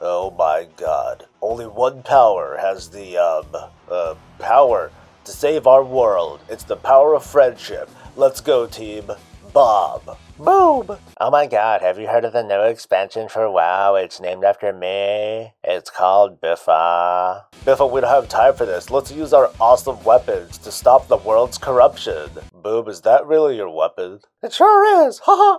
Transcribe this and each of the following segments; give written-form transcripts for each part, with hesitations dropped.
Oh my god. Only one power has the, power to save our world. It's the power of friendship. Let's go, team. Bob. Boom! Oh my god, have you heard of the new expansion for WoW? It's named after me. It's called Biffa. Biffa, we don't have time for this. Let's use our awesome weapons to stop the world's corruption. Boom, is that really your weapon? It sure is! Haha!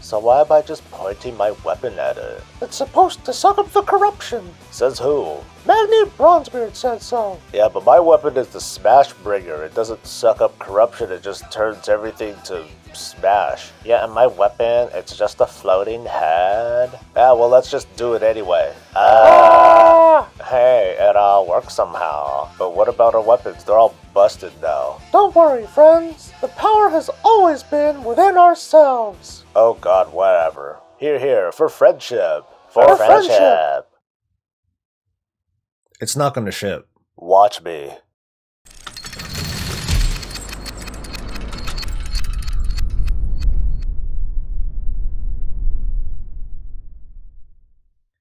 So why am I just pointing my weapon at it? It's supposed to suck up the corruption. Says who? Magnate Bronzebeard said so. Yeah, but my weapon is the Smash Bringer. It doesn't suck up corruption, it just turns everything to smash. Yeah, and my weapon, it's just a floating head. Yeah, well, let's just do it anyway. Hey, it all works somehow. But what about our weapons? They're all busted now. Don't worry, friends. The power has always been within ourselves. Oh god, whatever. Here, for friendship. For friendship. It's not gonna ship. Watch me.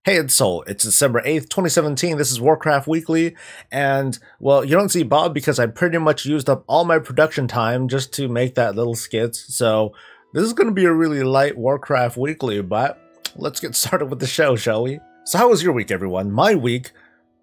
Hey, it's Soul. It's December 8th, 2017. This is Warcraft Weekly, and, well, you don't see Bob because I pretty much used up all my production time just to make that little skit, so this is going to be a really light Warcraft Weekly, but let's get started with the show, shall we? So how was your week, everyone? My week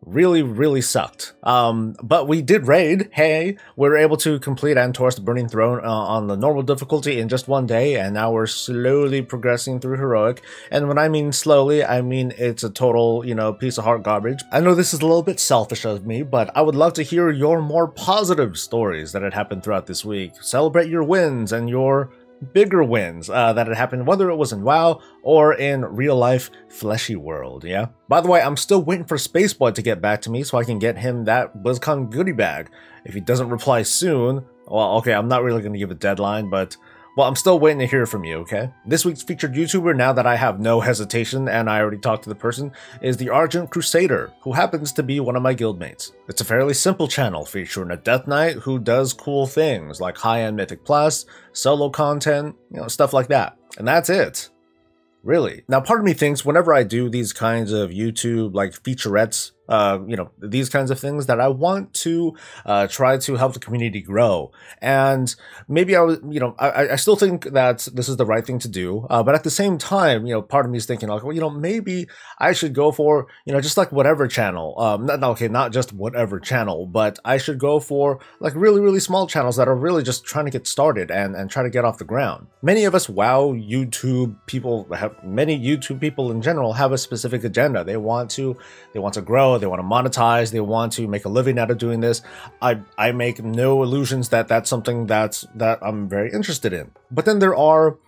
really sucked. But we did raid. Hey, we were able to complete Antorus the Burning Throne on the normal difficulty in just one day, and now we're slowly progressing through heroic. And when I mean slowly, I mean it's a total, piece of heart garbage. I know this is a little bit selfish of me, but I would love to hear your more positive stories that had happened throughout this week. Celebrate your wins and your bigger wins that had happened, whether it was in WoW or in real life fleshy world, yeah? By the way, I'm still waiting for Spaceboy to get back to me so I can get him that BlizzCon goodie bag. If he doesn't reply soon, well, okay, I'm not really going to give a deadline, but, well, I'm still waiting to hear from you, okay? This week's featured YouTuber, now that I have no hesitation and I already talked to the person, is TheArgentCrusader, who happens to be one of my guildmates. It's a fairly simple channel featuring a Death Knight who does cool things like high-end Mythic Plus, solo content, stuff like that. And that's it. Really. Now, part of me thinks whenever I do these kinds of YouTube, like, featurettes, these kinds of things, that I want to try to help the community grow. And maybe I still think that this is the right thing to do. But at the same time, part of me is thinking, like, well, maybe I should go for, just like whatever channel. Not just whatever channel, but I should go for, like, really small channels that are really just trying to get started and try to get off the ground. Many of us YouTube people in general have a specific agenda. They want to grow, they want to monetize, they want to make a living out of doing this. I make no illusions that that's something that I'm very interested in. But then there are,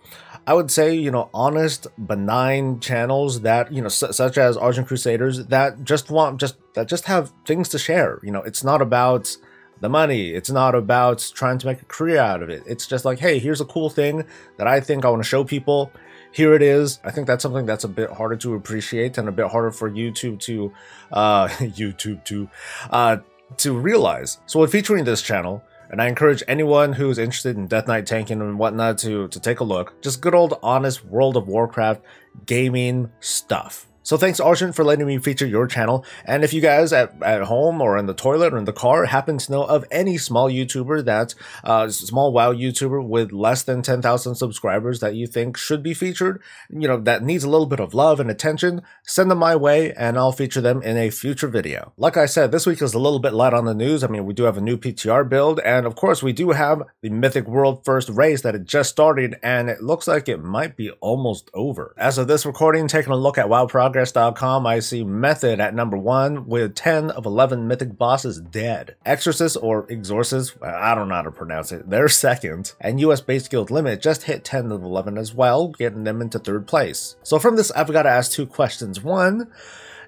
I would say, honest, benign channels that, such as TheArgentCrusaders, that just have things to share. It's not about the money. It's not about trying to make a career out of it. It's just like, hey, here's a cool thing that I think I want to show people. Here it is. I think that's something that's a bit harder to appreciate and a bit harder for YouTube to realize. So when featuring this channel, and I encourage anyone who's interested in Death Knight tanking and whatnot to take a look, just good old honest World of Warcraft gaming stuff. So thanks, Argent, for letting me feature your channel. And if you guys at home or in the toilet or in the car happen to know of any small YouTuber that's small WoW YouTuber with less than 10,000 subscribers that you think should be featured, that needs a little bit of love and attention, send them my way and I'll feature them in a future video. Like I said, this week is a little bit light on the news. I mean, we do have a new PTR build, and of course we do have the Mythic World First race that had just started, and it looks like it might be almost over. As of this recording, taking a look at WoW Progress, I see Method at number 1 with 10 of 11 mythic bosses dead. Exorcist or Exorcist, I don't know how to pronounce it, they're second. And US Base Guild Limit just hit 10 of 11 as well, getting them into 3rd place. So from this, I've got to ask 2 questions. One,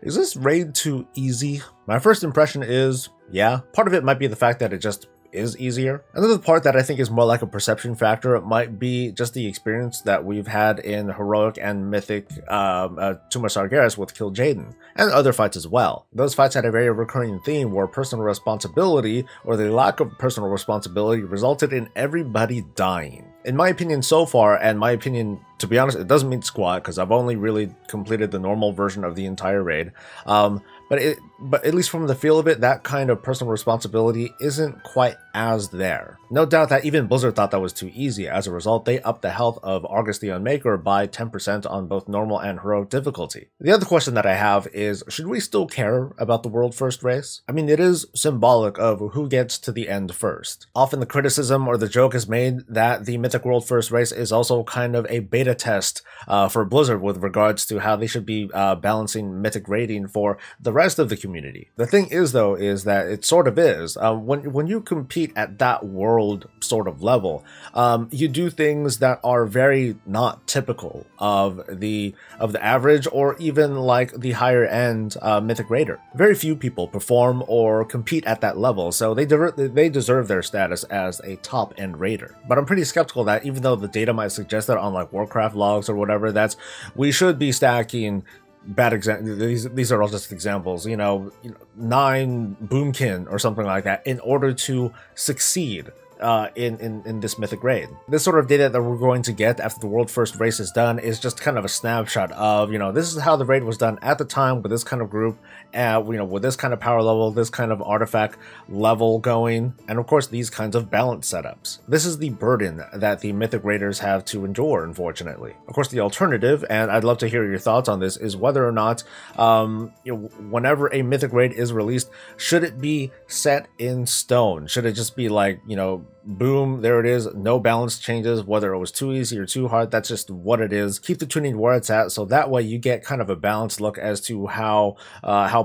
is this raid too easy? My first impression is, yeah. Part of it might be the fact that it just is easier. Another part that I think is more like a perception factor, it might be just the experience that we've had in Heroic and Mythic Tomb of Sargeras with Kill Jaden, and other fights as well. Those fights had a very recurring theme where personal responsibility, or the lack of personal responsibility, resulted in everybody dying. In my opinion so far, and my opinion To be honest, it doesn't mean squat because I've only really completed the normal version of the entire raid. But at least from the feel of it, that kind of personal responsibility isn't quite as there. No doubt that even Blizzard thought that was too easy. As a result, they upped the health of Argus the Unmaker by 10% on both normal and heroic difficulty. The other question that I have is, should we still care about the world first race? I mean, it is symbolic of who gets to the end first. Often the criticism or the joke is made that the Mythic World First race is also kind of a beta test for Blizzard with regards to how they should be balancing Mythic raiding for the rest of the community. The thing is, though, is that it sort of is. When you compete at that world sort of level, you do things that are very not typical of the average or even like the higher end Mythic Raider. Very few people perform or compete at that level, so they deserve their status as a top end raider. But I'm pretty skeptical that even though the data might suggest that on like Warcraft logs or whatever, we should be stacking bad examples. These are all just examples, 9 boomkin or something like that in order to succeed in this Mythic raid. This sort of data that we're going to get after the world first race is done is just kind of a snapshot of, this is how the raid was done at the time with this kind of group, with this kind of power level, this kind of artifact level going, and of course these kinds of balance setups. This is the burden that the Mythic raiders have to endure, unfortunately. Of course, the alternative, and I'd love to hear your thoughts on this, is whether or not whenever a Mythic raid is released, should it be set in stone? Should it just be like, boom, there it is, no balance changes, whether it was too easy or too hard, that's just what it is. Keep the tuning where it's at, so that way you get kind of a balanced look as to how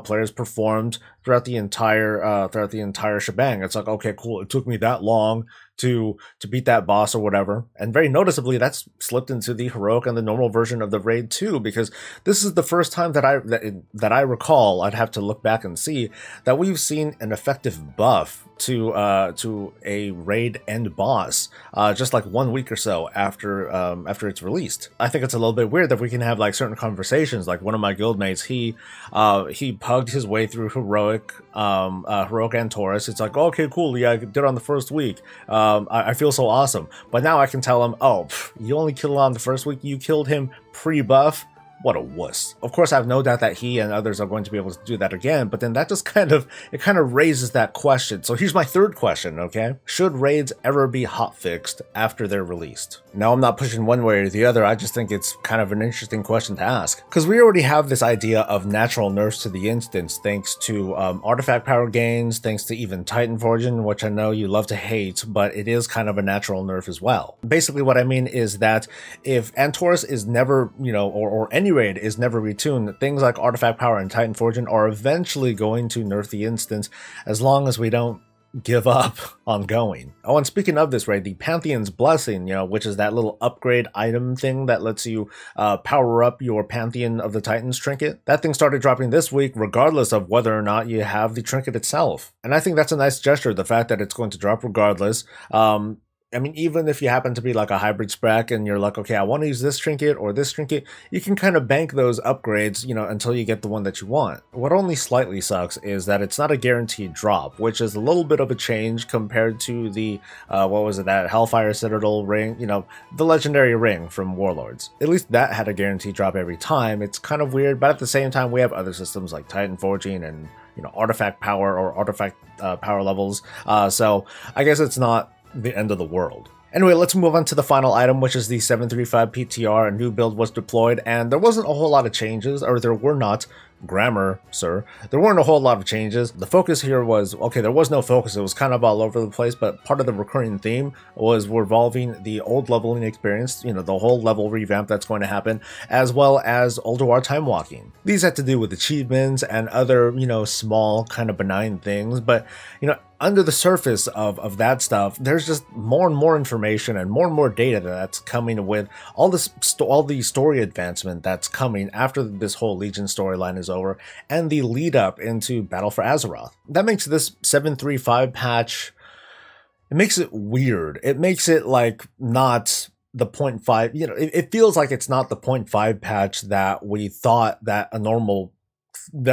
players performed throughout the entire shebang. It's like, okay, cool, it took me that long to beat that boss or whatever. And very noticeably, that's slipped into the heroic and the normal version of the raid too, because this is the first time that I recall, I'd have to look back and see, that we've seen an effective buff to a raid end boss just like 1 week or so after it's released. I think it's a little bit weird that we can have like certain conversations. Like one of my guildmates, he pugged his way through heroic Antorus. It's like, okay, cool, yeah, I did it on the first week. I feel so awesome. But now I can tell him, oh, you only killed him on the first week, you killed him pre-buff? What a wuss. Of course, I have no doubt that he and others are going to be able to do that again, but then that just kind of raises that question. So here's my third question, okay? Should raids ever be hotfixed after they're released? Now, I'm not pushing one way or the other, I just think it's kind of an interesting question to ask. Because we already have this idea of natural nerfs to the instance, thanks to artifact power gains, thanks to even Titan Forging, which I know you love to hate, but it is kind of a natural nerf as well. Basically, what I mean is that if Antorus is never, or any raid is never retuned, things like artifact power and Titan Forging are eventually going to nerf the instance, as long as we don't give up on going. Oh, and speaking of this raid, the Pantheon's Blessing, which is that little upgrade item thing that lets you power up your Pantheon of the Titans trinket, that thing started dropping this week regardless of whether or not you have the trinket itself. And I think that's a nice gesture, the fact that it's going to drop regardless. I mean, even if you happen to be like a hybrid spec and you're like, okay, I want to use this trinket or this trinket, you can kind of bank those upgrades, until you get the one that you want. What only slightly sucks is that it's not a guaranteed drop, which is a little bit of a change compared to the, that Hellfire Citadel ring, the legendary ring from Warlords. At least that had a guaranteed drop every time. It's kind of weird, but at the same time, we have other systems like Titan Forging and, artifact power or artifact power levels. So I guess it's not the end of the world. Anyway, let's move on to the final item, which is the 735 PTR. A new build was deployed, and there wasn't a whole lot of changes, or there were not. Grammar, sir. There weren't a whole lot of changes. The focus here was, okay, there was no focus. It was kind of all over the place, but part of the recurring theme was revolving the old leveling experience, the whole level revamp that's going to happen, as well as Ulduar time walking. These had to do with achievements and other, small kind of benign things, but, under the surface of that stuff, there's just more and more information and more data that's coming with all the story advancement that's coming after this whole Legion storyline is over, and the lead up into Battle for Azeroth. That makes this 735 patch, it makes it weird. It makes it like not the 0.5, it feels like it's not the 0.5 patch that we thought that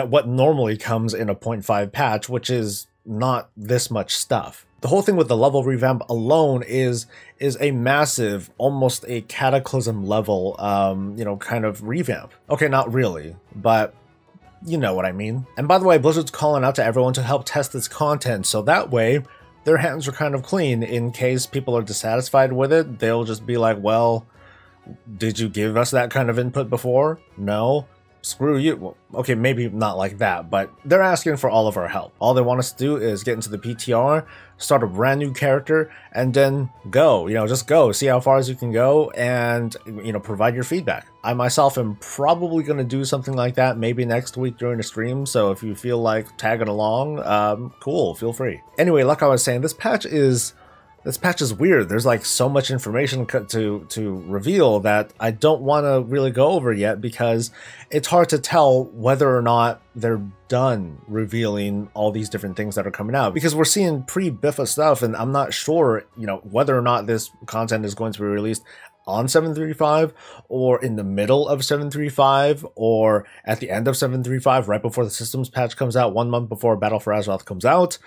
what normally comes in a 0.5 patch, which is not this much stuff. The whole thing with the level revamp alone is a massive, almost a cataclysm level, you know, kind of revamp. Okay, not really, but you know what I mean. And by the way, Blizzard's calling out to everyone to help test this content, so that way their hands are kind of clean. In case people are dissatisfied with it, they'll just be like, well, did you give us that kind of input before? No? Screw you. Well, okay, maybe not like that, but they're asking for all of our help. All they want us to do is get into the PTR, start a brand new character, and then go. You know, just go. See how far as you can go, and, you know, provide your feedback. I myself am probably going to do something like that maybe next week during the stream, so if you feel like tagging along, cool, feel free. Anyway, like I was saying, this patch is weird. There's like so much information to reveal that I don't want to really go over yet, because it's hard to tell whether or not they're done revealing all these different things that are coming out, because we're seeing pre-Biffa stuff, and I'm not sure, you know, whether or not this content is going to be released on 7.3.5 or in the middle of 7.3.5 or at the end of 7.3.5 right before the systems patch comes out, 1 month before Battle for Azeroth comes out.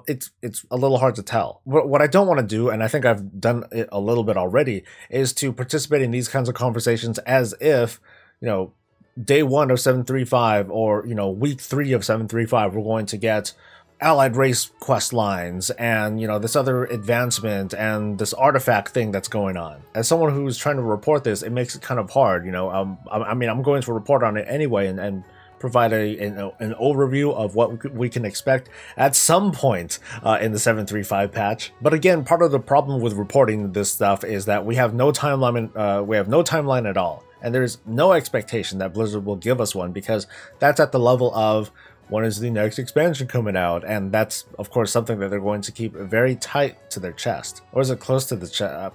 It's a little hard to tell. What I don't want to do, and I think I've done it a little bit already, is to participate in these kinds of conversations as if, you know, day 1 of 7.3.5 or, you know, week 3 of 7.3.5 we're going to get allied race quest lines and, you know, this other advancement and this artifact thing that's going on. As someone who's trying to report this, it makes it kind of hard, you know. I mean, I'm going to report on it anyway and provide an overview of what we can expect at some point in the 7.3.5 patch. But again, part of the problem with reporting this stuff is that we have no timeline. We have no timeline at all, and there's no expectation that Blizzard will give us one, because that's at the level of when is the next expansion coming out, and that's of course something that they're going to keep very tight to their chest. Or is it close to the chest?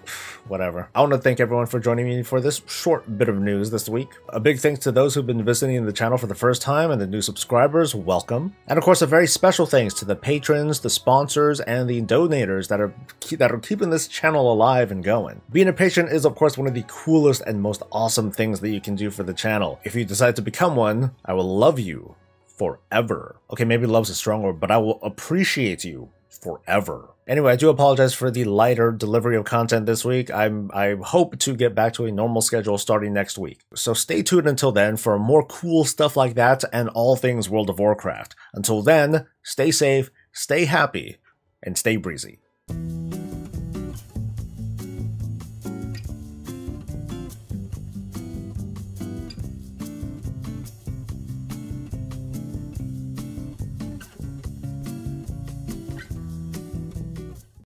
Whatever. I want to thank everyone for joining me for this short bit of news this week. A big thanks to those who've been visiting the channel for the first time, and the new subscribers, welcome. And of course, a very special thanks to the patrons, the sponsors, and the donators that are keeping this channel alive and going. Being a patron is of course one of the coolest and most awesome things that you can do for the channel. If you decide to become one, I will love you forever. Okay, maybe love's a strong word, but I will appreciate you forever. Anyway, I do apologize for the lighter delivery of content this week. I hope to get back to a normal schedule starting next week. So stay tuned until then for more cool stuff like that and all things World of Warcraft. Until then, stay safe, stay happy, and stay breezy.